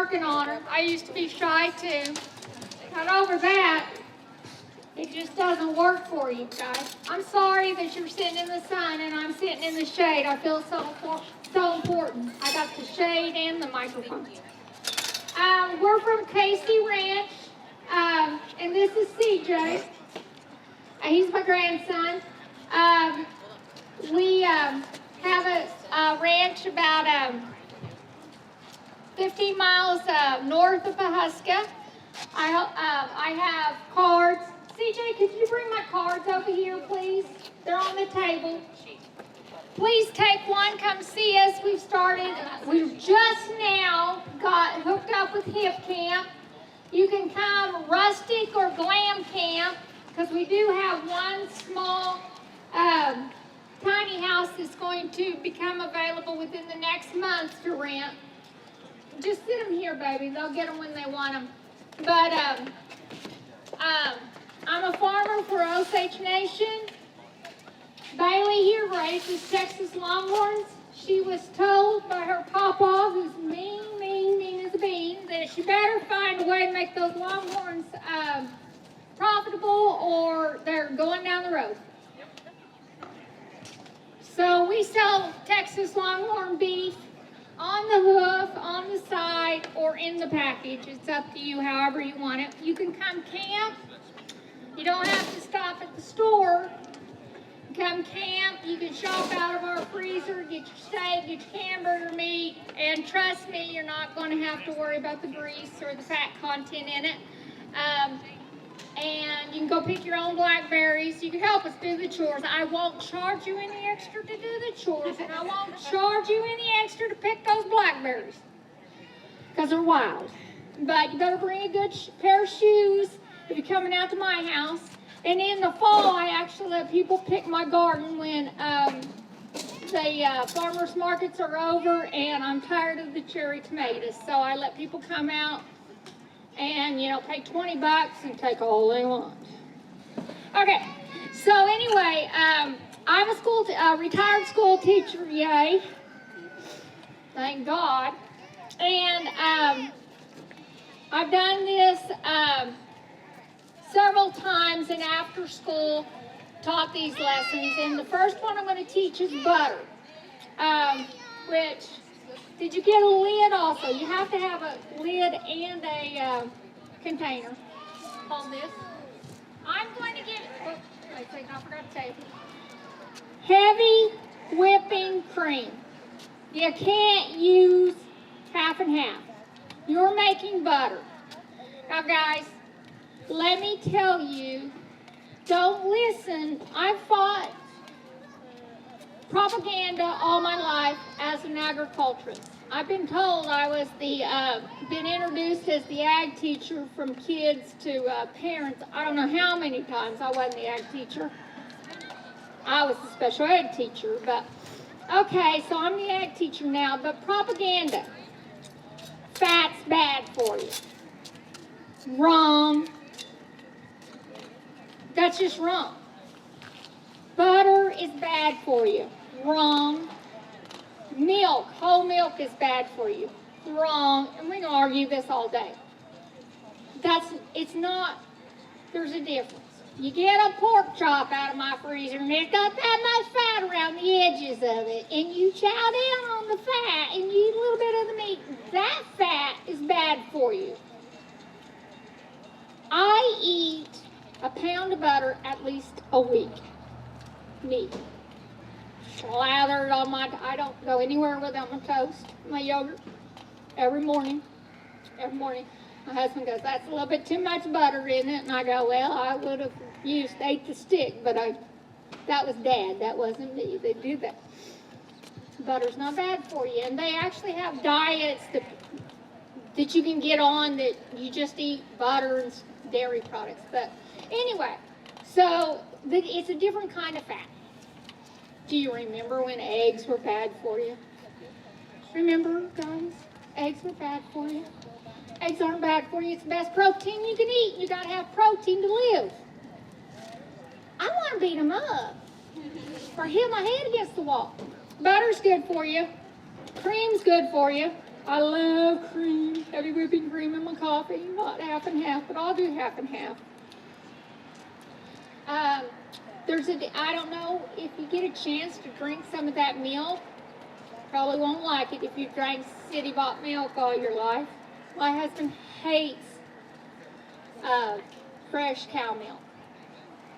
working on her. I used to be shy too. Got over that. It just doesn't work for you guys. I'm sorry that you're sitting in the sun and I'm sitting in the shade. I feel so important. I got the shade and the microphone. We're from Casey Ranch, and this is CJ. He's my grandson. We have a ranch about 15 miles north of Pahuska. I have cards. CJ, could you bring my cards over here, please? They're on the table. Please take one. Come see us. We've just now got hooked up with Hip Camp. You can come rustic or glam camp, because we do have one small tiny house that's going to become available within the next month to rent. Just sit them here, baby. They'll get them when they want them. But I'm a farmer for Osage Nation. Bailey here raises Texas Longhorns. She was told by her papa, who's mean as a bean, that she better find a way to make those Longhorns profitable or they're going down the road. So we sell Texas Longhorn beef on the hoof, on the side, or in the package. It's up to you, however you want it. You can come camp. You don't have to stop at the store. Come camp. You can shop out of our freezer, get your steak, get your hamburger meat, and trust me, you're not going to have to worry about the grease or the fat content in it. And you can go pick your own blackberries. You can help us do the chores. I won't charge you any extra to do the chores, and I won't charge you any extra to pick those blackberries, because they're wild. But you better bring a good pair of shoes if you're coming out to my house. And in the fall, I actually let people pick my garden when the farmers markets are over and I'm tired of the cherry tomatoes. So I let people come out and, pay $20 and take all they want. Okay, so anyway, I'm a retired school teacher, yay. Thank God. And I've done this several times, and after school taught these lessons. And the first one I'm going to teach is butter, which, did you get a lid also? You have to have a lid and a container. Hold this. I'm going to get, I forgot to tell you. Heavy whipping cream. You can't use half and half. You're making butter. Now guys, let me tell you, don't listen. I fought propaganda all my life as an agriculturist. I've been told I was been introduced as the ag teacher from kids to parents. I don't know how many times I wasn't the ag teacher. I was the special ed teacher, but okay, so I'm the ag teacher now, but propaganda. Fat's bad for you. Wrong. That's just wrong. Butter is bad for you. Wrong. Milk, whole milk is bad for you. Wrong. And we can argue this all day. It's not, there's a difference. You get a pork chop out of my freezer and it's got that much fat around the edges of it, and you chow down on the fat and you eat a little bit of the meat. That fat is bad for you. I eat a pound of butter at least a week. Me. Slather it on I don't go anywhere without my toast, my yogurt, every morning. Every morning. My husband goes, that's a little bit too much butter in it. And I go, well, I would have ate the stick, but that was Dad. That wasn't me. They do that. Butter's not bad for you. And they actually have diets that you can get on that you just eat butter and dairy products. But anyway, so it's a different kind of fat. Do you remember when eggs were bad for you? Remember, guys? Eggs were bad for you. Eggs aren't bad for you. It's the best protein you can eat. You got to have protein to live. I want to beat them up or hit my head against the wall. Butter's good for you. Cream's good for you. I love cream. heavy whipping cream in my coffee, not half and half, but I'll do half and half. I don't know if you get a chance to drink some of that milk. Probably won't like it if you drank city-bought milk all your life. My husband hates fresh cow milk.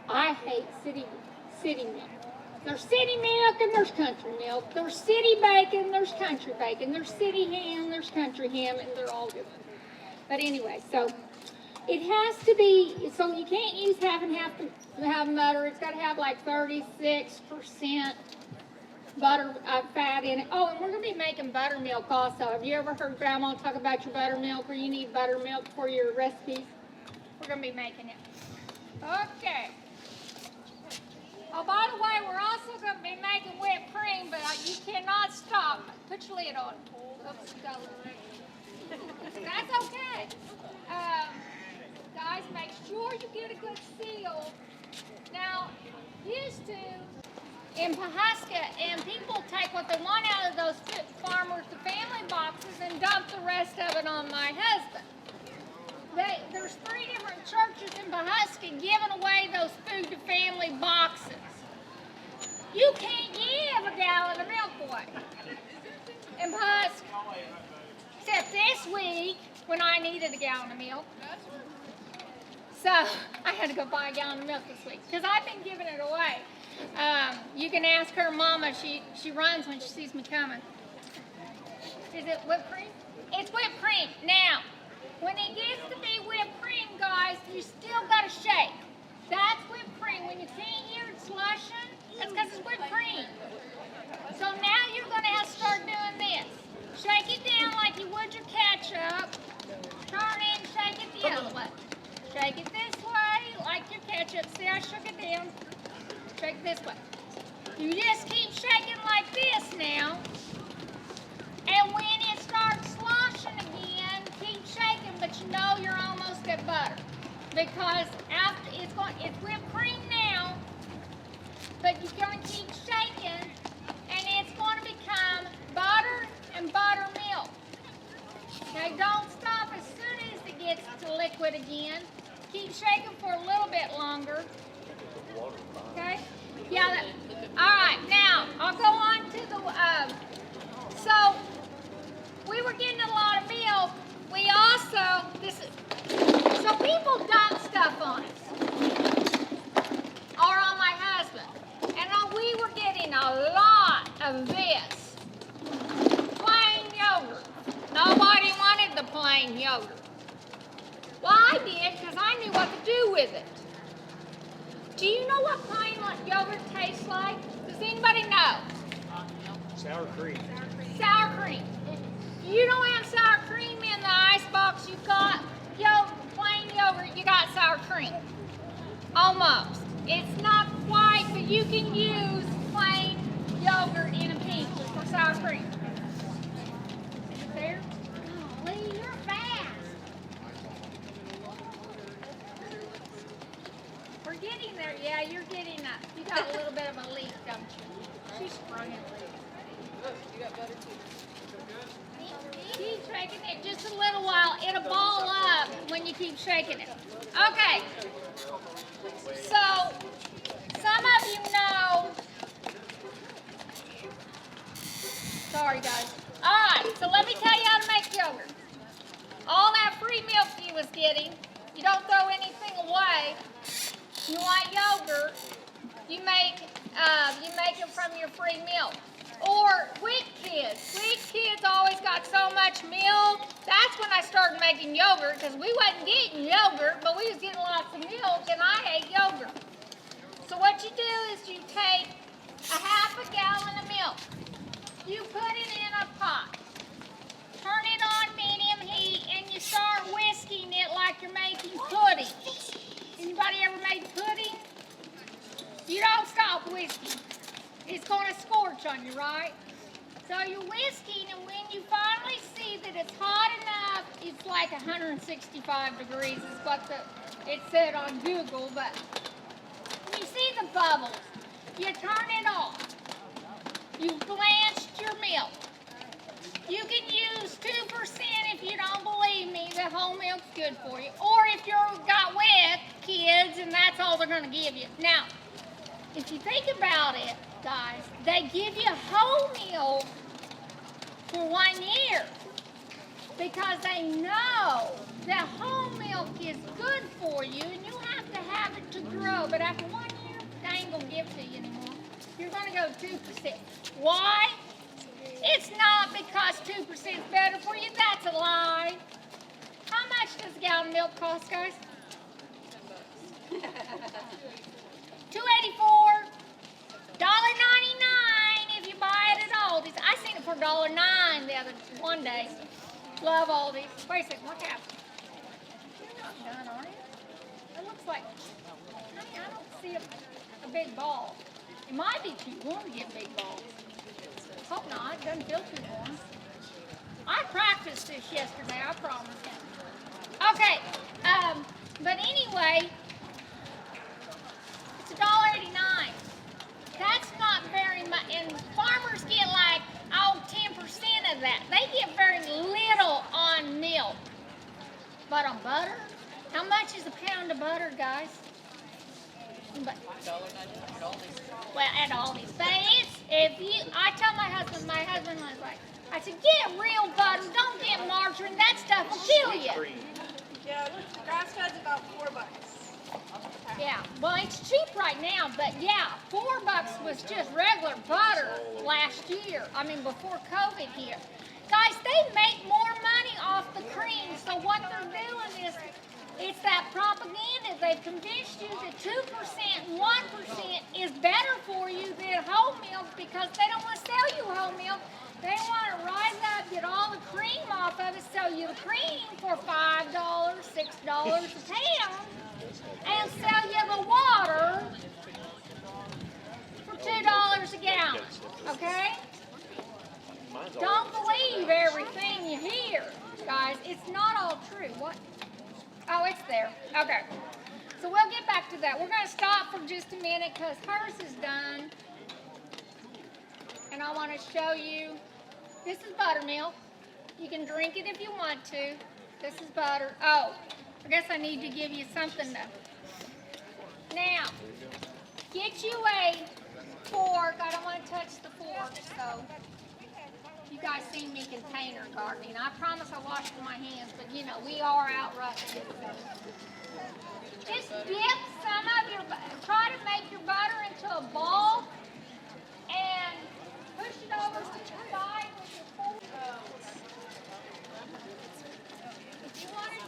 I hate city milk. There's city milk and there's country milk. There's city bacon, there's country bacon. There's city ham, there's country ham, and they're all different. But anyway, so it has to be, so you can't use half and half to have butter. It's got to have like 36% butter fat in it. Oh, and we're going to be making buttermilk also. Have you ever heard Grandma talk about your buttermilk, or you need buttermilk for your recipes? We're going to be making it. Okay. Oh, by the way, we're also going to be making whipped cream, but you cannot stop. Put your lid on. Oops, that's okay. Guys, make sure you get a good seal. Now, used to, in Pahaska, and people take what they want out of those farmers to family boxes and dump the rest of it on my husband. There's 3 different churches in Pahaska giving away those food to family boxes. You can't give a gallon of milk away in Pahaska. Except this week, when I needed a gallon of milk. So I had to go buy a gallon of milk this week because I've been giving it away. You can ask her mama. She runs when she sees me coming. Is it whipped cream? It's whipped cream. Now, when it gets to be whipped cream, guys, you still got to shake. That's whipped cream. When you can't hear it slushing, that's because it's whipped cream. So now you're going to have to start doing this. Shake it down like you would your ketchup. Turn it and shake it the other way. Shake it this way like your ketchup. See, I shook it down. Shake it this way. You just keep shaking like this now. And when it starts sloshing again, keep shaking, but you know you're almost at butter. Because after it's whipped cream now, but you're going to keep shaking, and it's going to become butter and buttermilk. Okay, don't stop as soon as it gets to liquid again. Keep shaking for a little bit longer. Okay? Yeah. All right. Now I'll go on to the. So we were getting a lot of milk. We also so people dump stuff on us or on my husband, and we were getting a lot of this plain yogurt. Nobody wanted the plain yogurt. Well, I did because I knew what to do with it. Do you know what plain yogurt tastes like? Does anybody know? Sour cream. Sour cream. You don't have sour cream in the icebox. You've got plain yogurt. You got sour cream. Almost. It's not quite, but you can use plain yogurt in a pinch for sour cream. Is it there? Oh, Lee, you're fast. We're getting there. Yeah, you're getting up. You got a little bit of a leak, don't you? She sprung it. You got butter too. Keep shaking it just a little while. It'll ball up when you keep shaking it. Okay. So, some of you know. Sorry, guys. All right. So let me tell you how to make yogurt. All that free milk you was getting, you don't throw anything away. You want yogurt, you make it from your free milk. Or Quick Kids. Quick Kids always got so much milk. That's when I started making yogurt, because we wasn't getting yogurt, but we was getting lots of milk, and I ate yogurt. So what you do is you take a half a gallon of milk. You put it in a pot. Turn it on medium heat, and you start whisking it like you're making pudding. Anybody ever made pudding? You don't stop whisking. It's going to scorch on you, right? So you're whisking, and when you finally see that it's hot enough, it's like 165 degrees is what it said on Google, but when you see the bubbles, you turn it off. You've blanched your milk. You can use 2% if you don't believe good for you. Or if you've got with kids and that's all they're going to give you. Now, if you think about it, guys, they give you whole milk for 1 year because they know that whole milk is good for you and you have to have it to grow. But after 1 year, they ain't going to give it to you anymore. You're going to go 2%. Why? It's not because 2% is better for you. That's a lie. How much does a gallon of milk cost, guys? $2.84. $1.99 if you buy it at Aldi's. I seen it for $1.09 the other one day. Love Aldi's. Wait a second, what happened? You're not done, are you? It looks like, honey, I don't see a big ball. It might be too warm to get big balls. Hope not. It doesn't feel too warm. I practiced this yesterday, I promise. Okay, but anyway, it's $1.89. That's not very much, and farmers get like, 10% of that. They get very little on milk. But on butter, how much is a pound of butter, guys? Well, at Aldi's. But I tell my husband was like, I said, get real butter, don't get margarine, that stuff will kill you. Yeah, grass fed's about $4. Yeah, well, it's cheap right now, but yeah, $4 was just regular butter last year. I mean, before COVID here. Guys, they make more money off the cream, so what they're doing is, it's that propaganda. They've convinced you that 2% and 1% is better for you than whole milk because they don't want to sell you whole milk. They want to rise up, get all the cream off of it, sell you the cream for $5, $6 a pound, and sell you the water for $2 a gallon. Okay? Don't believe everything you hear, guys. It's not all true. What? Oh, it's there. Okay. So we'll get back to that. We're going to stop for just a minute because hers is done. And I want to show you. This is buttermilk. You can drink it if you want to. This is butter. Oh, I guess I need to give you something to. Now, get you a fork. I don't want to touch the fork, so. You guys seen me container gardening. I promise I washed my hands, but you know, we are out rushing. Just dip some of your, try to make your butter into a ball and push it over to the side with your fork. If you want to,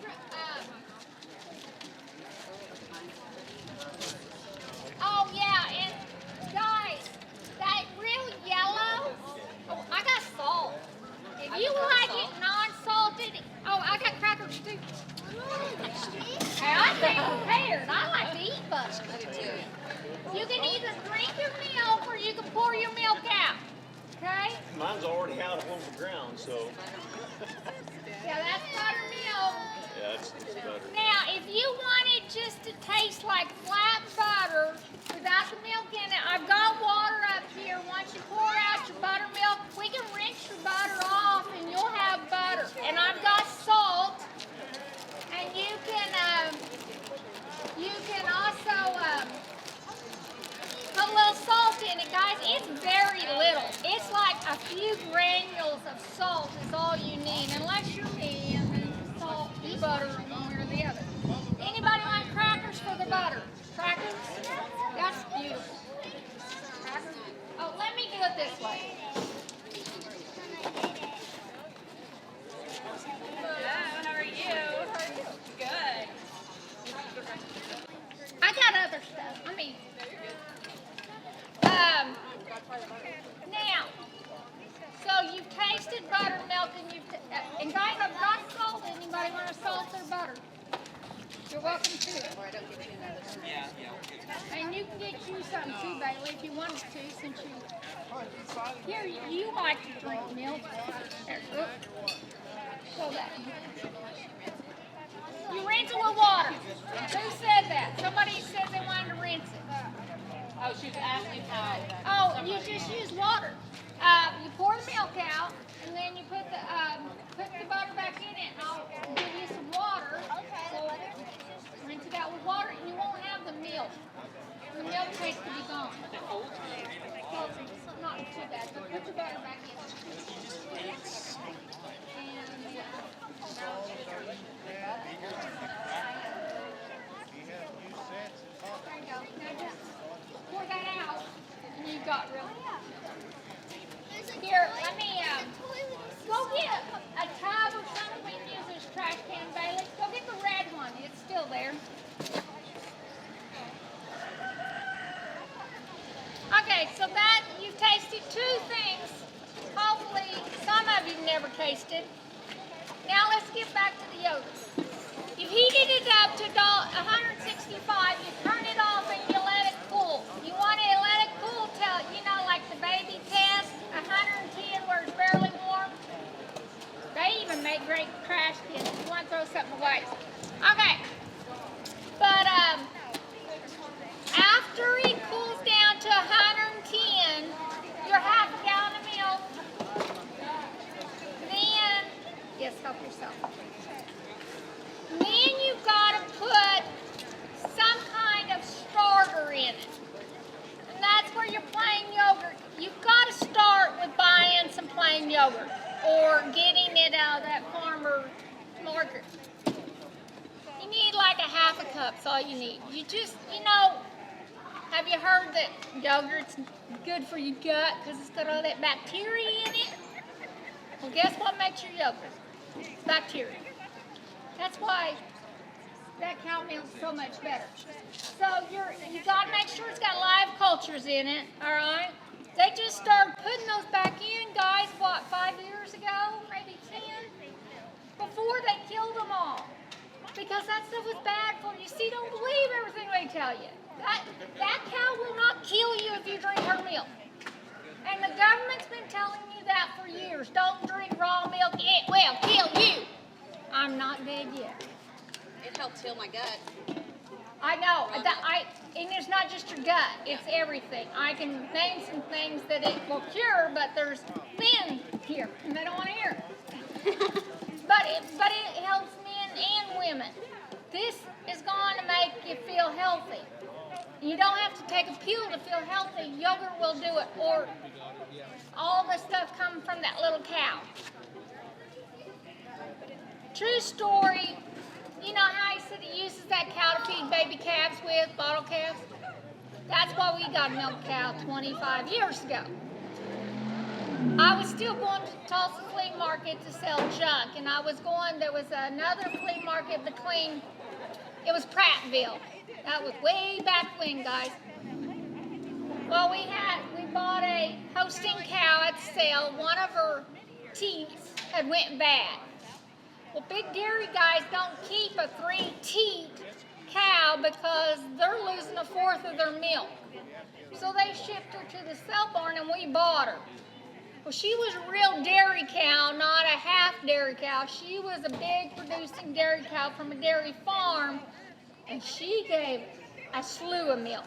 oh yeah, and guys, that real yellow, oh, I got salt. If you like it non-salted, oh, I got crackers too. Hey, I stay prepared. I like to eat butter. You can either drink your milk or you can pour your milk out. Okay? Mine's already out on the ground, so. Yeah, that's buttermilk. Yeah, it's better. Now, if you want it just to taste like flat butter without the milk in it, I've got water up here. Once you pour out your buttermilk, we can rinse your butter off and you'll have butter. And I've got salt, and you can also put a little salt in it, guys. It's very little. It's like a few granules of salt is all you need, unless you're me and then salt and butter one way or the other. Anybody like crackers for the butter? Crackers? That's beautiful. Crackers? Oh, let me do it this way. Hello, how are you? Good. I got other stuff. I mean, now, so you've tasted buttermilk and guys, I've got salt. Anybody want to salt their butter? You're welcome to. And you can get you something too, Bailey, if you wanted to, since here, you like to drink milk. There, look. So that. You rinse it with water. Who said that? Somebody said they wanted to rinse it. Oh, she was asking how. Oh, you just use water. You pour the milk out, and then you put the butter back in it, and I'll give you some water. never tasted. Now let's get back to the yogurt. You heated it up to 165. You turn it off and you let it cool. You want to let it cool till, like the baby test, 110 where it's barely warm. They even make great trash cans if you want to throw something away. Okay. But after it cools down to 110, your half a gallon of milk, then, yes, help yourself. Then you've got to put some kind of starter in it. And that's where your plain yogurt, you've got to start with buying some plain yogurt or getting it out of that farmer market. You need like a half a cup, that's all you need. You just, have you heard that yogurt's good for your gut because it's got all that bacteria in it? Well, guess what makes your yogurt? It's bacteria. That's why that cow milk's so much better. So you got to make sure it's got live cultures in it, all right? They just started putting those back in, guys, 5 years ago, maybe 10? Before they killed them all. Because that stuff was bad for you. See, don't believe everything they tell you. That cow will not kill you if you drink her milk. And the government's been telling you that for years. Don't drink raw milk, it will kill you. I'm not dead yet. It helped heal my gut. I know. And it's not just your gut. It's everything. I can name some things that it will cure, but there's men here, and they don't want to hear it. but it helps men and women. This is going to make you feel healthy. You don't have to take a pill to feel healthy. Yogurt will do it, or all the stuff coming from that little cow. True story. You know how he said he uses that cow to feed baby calves with, bottle calves? That's why we got a milk cow 25 years ago. I was still going to Tulsa flea market to sell junk, and there was another flea market between, it was Prattville. That was way back when, guys. Well, we bought a Holstein cow at the sale. One of her teats had went bad. Well, big dairy guys don't keep a 3-teat cow because they're losing a fourth of their milk. So they shipped her to the sale barn and we bought her. Well, she was a real dairy cow, not a half dairy cow. She was a big producing dairy cow from a dairy farm, and she gave a slew of milk.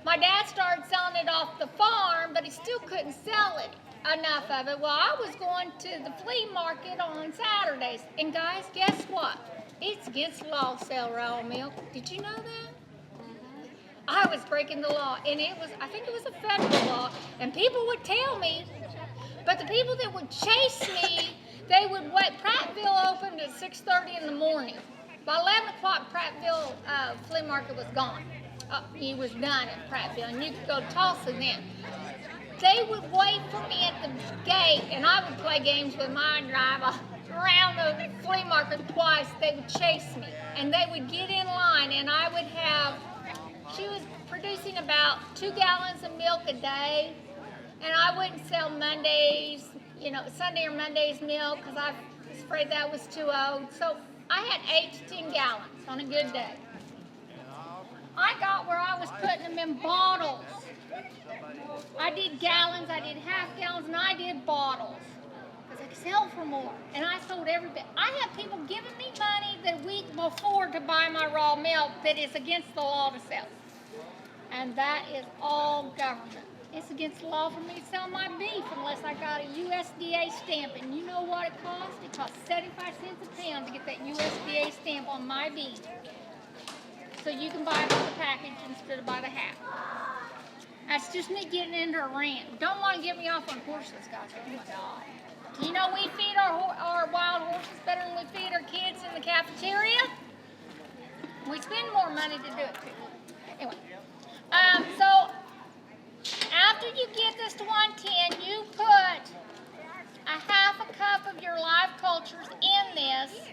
My dad started selling it off the farm, but he still couldn't sell it. Enough of it. Well, I was going to the flea market on Saturdays, and guys, guess what? It's against the law to sell raw milk. Did you know that? I was breaking the law, and I think it was a federal law, and people would tell me, but the people that would chase me, they would wait. Prattville opened at 6:30 in the morning. By 11 o'clock, Prattville flea market was gone. He was done at Prattville, and you could go to Tulsa then. They would wait for me at the gate, and I would play games with my driver around the flea market twice. They would chase me, and they would get in line, and I would she was producing about 2 gallons of milk a day, and I wouldn't sell Mondays, Sunday or Monday's milk, because I was afraid that was too old. So I had 8 to 10 gallons on a good day. I got where I was putting them in bottles. I did gallons, I did half gallons, and I did bottles. Because I could sell for more. And I sold every bit. I had people giving me money the week before to buy my raw milk that is against the law to sell. And that is all government. It's against the law for me to sell my beef unless I got a USDA stamp. And you know what it costs? It costs 75 cents a pound to get that USDA stamp on my beef. So you can buy it by the package instead of by the half. That's just me getting into a rant. Don't want to get me off on horses, guys. Oh my God. Do you know we feed our wild horses better than we feed our kids in the cafeteria? We spend more money to do it too. Anyway, so after you get this to 110, you put a half a cup of your live cultures in this.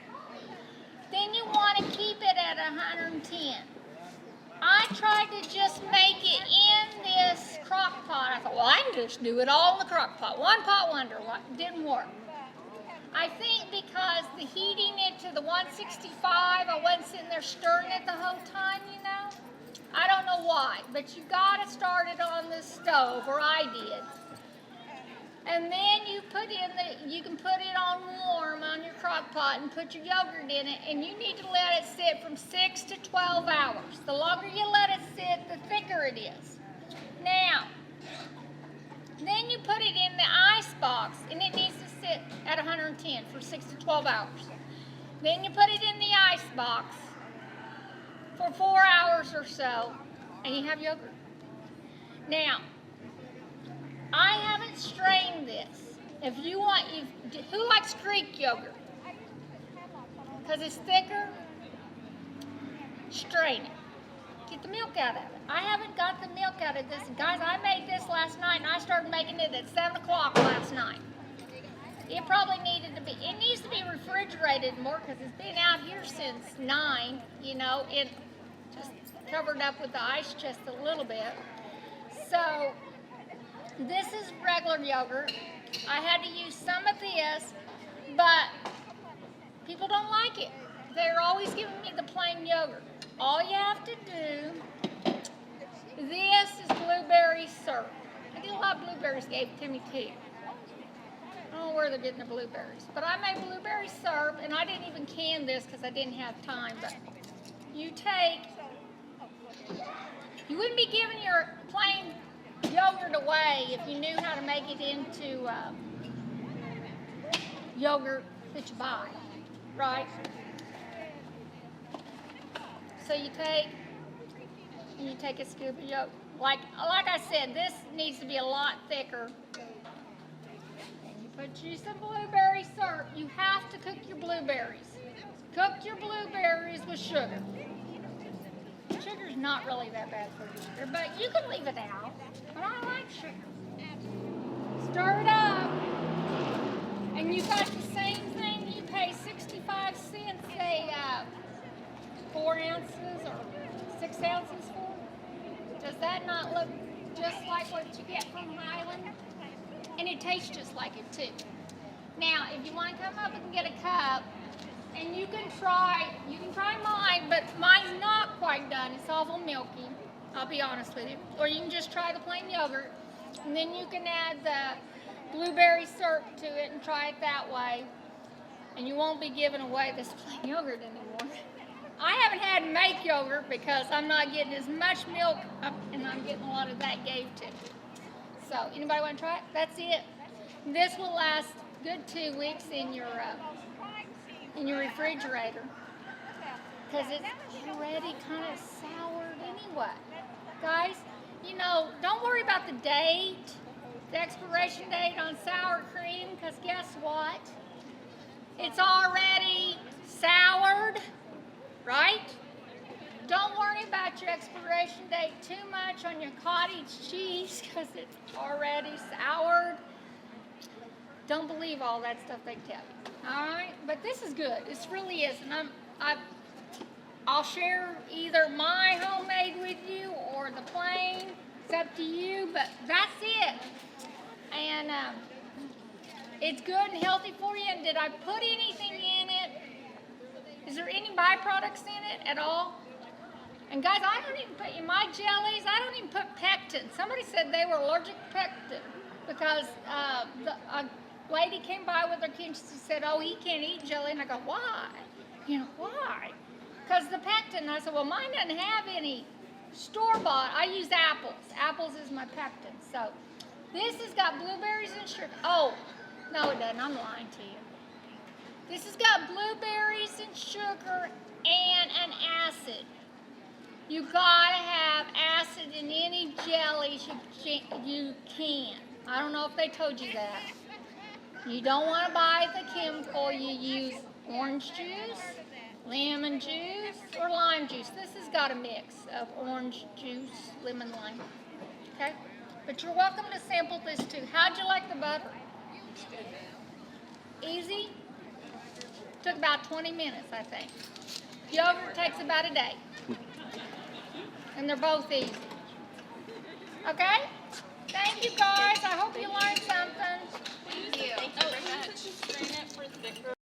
Then you want to keep it at 110. I tried to just make it in this crock pot. I thought, well, I can just do it all in the crock pot. One pot wonder. What didn't work. I think because the heating it to the 165, I wasn't sitting there stirring it the whole time, you know. I don't know why, but you got to start it on the stove, or I did. And then you can put it on warm on your crock pot and put your yogurt in it, and you need to let it sit from 6 to 12 hours. The longer you let it sit, the thicker it is. Now, then you put it in the ice box, and it needs to sit at 110 for 6 to 12 hours. Then you put it in the ice box for 4 hours or so, and you have yogurt. Now, I haven't strained this. If you want, who likes Greek yogurt? Because it's thicker, strain it. Get the milk out of it. I haven't got the milk out of this. Guys, I made this last night, and I started making it at 7 o'clock last night. It probably needs to be refrigerated more because it's been out here since 9, you know, and just covered up with the ice just a little bit. So, this is regular yogurt. I had to use some of this, but people don't like it. They're always giving me the plain yogurt. All you have to do, this is blueberry syrup. I think a lot of blueberries gave to me too. I don't know where they're getting the blueberries. But I made blueberry syrup, and I didn't even can this because I didn't have time. But you wouldn't be giving your plain yogurt away if you knew how to make it into yogurt that you buy, right? So you take a scoop of yogurt. Like I said, this needs to be a lot thicker. And you put you some blueberry syrup. You have to cook your blueberries. Cook your blueberries with sugar. Sugar's not really that bad for you, sugar, but you can leave it out. But I like sugar. Stir it up. And you got the same thing you pay 65 cents a 4 ounces or 6 ounces for? Does that not look just like what you get from Highland? And it tastes just like it too. Now, if you want to come up and get a cup, and you can try mine, but mine's not quite done. It's awful milky, I'll be honest with you. Or you can just try the plain yogurt, and then you can add the blueberry syrup to it and try it that way. And you won't be giving away this plain yogurt anymore. I haven't had to make yogurt because I'm not getting as much milk, and I'm getting a lot of that gave to. So, anybody want to try it? That's it. This will last good 2 weeks in your refrigerator because it's already kind of soured anyway. Guys, you know, don't worry about the date, the expiration date on sour cream, because guess what? It's already soured, right? Don't worry about your expiration date too much on your cottage cheese because it's already soured. Don't believe all that stuff they tell you. All right, but this is good. This really is, and I'll share either my homemade with you or the plain. It's up to you, but that's it. And it's good and healthy for you. And did I put anything in it? Is there any byproducts in it at all? And guys, I don't even put in my jellies. I don't even put pectin. Somebody said they were allergic to pectin because a lady came by with her kids. She said, "Oh, he can't eat jelly." And I go, "Why? You know, why?" Because the pectin. I said, "Well, mine doesn't have any store-bought. I use apples. Apples is my pectin." So this has got blueberries and sugar. Oh, no, it doesn't. I'm lying to you. This has got blueberries and sugar and an acid. You gotta have acid in any jellies you can. I don't know if they told you that. You don't want to buy the chemical. You use orange juice, lemon juice, or lime juice. This has got a mix of orange juice, lemon, lime. Okay? But you're welcome to sample this too. How'd you like the butter? Easy? Took about 20 minutes, I think. Yogurt takes about a day. And they're both easy. Okay? Thank you guys. I hope you learned something. Thank you very much.